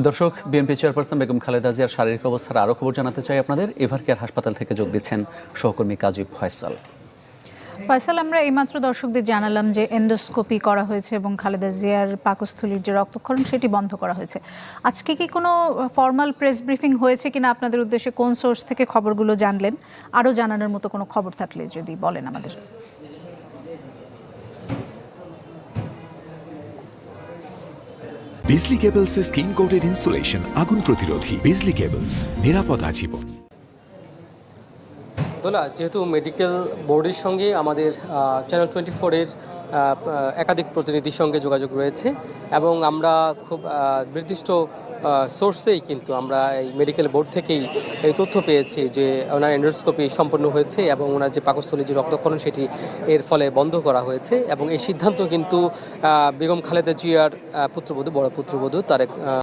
দর্শক, BNP chairperson Begum Khaleda জিয়ার শারীরিক অবস্থার আরও খবর জানাতে চাই আপনাদের। এভার কেয়ার হাসপাতাল থেকে যোগ দিচ্ছেন সহকর্মী কাজী ফয়সাল। ফয়সাল, আমরা এইমাত্র দর্শকদের জানালাম যে এন্ডোস্কোপি করা হয়েছে এবং খালেদা জিয়ার পাকস্থলীর যে রক্তক্ষরণ সেটি বন্ধ করা হয়েছে। আজকে কি কোনো ফর্মাল প্রেস ব্রিফিং হয়েছে কিনা আপনাদের উদ্দেশ্যে, কোন সোর্স থেকে খবরগুলো জানলেন? আরও জানানোর মতো কোনো খবর থাকলে যদি বলেন আমাদের। বিজলি কেবলস এর স্কিন কোটেড ইনসুলেশন আগুন প্রতিরোধী। বিজলি কেবলস, নিরাপদ আজীবন। দোলা, যেহেতু মেডিকেল বোর্ডের সঙ্গে আমাদের চ্যানেল 24-এর একাধিক প্রতিনিধির সঙ্গে যোগাযোগ রয়েছে এবং আমরা খুব নির্দিষ্ট সোর্সেই কিন্তু আমরা এই মেডিকেল বোর্ড থেকেই এই তথ্য পেয়েছি যে ওনার এন্ডোস্কোপি সম্পন্ন হয়েছে এবং ওনার যে পাকস্থলী যে রক্তক্ষরণ সেটি এর ফলে বন্ধ করা হয়েছে। এবং এই সিদ্ধান্ত কিন্তু বেগম খালেদা জিয়ার পুত্রবধূ, বড় পুত্রবধূ তারেক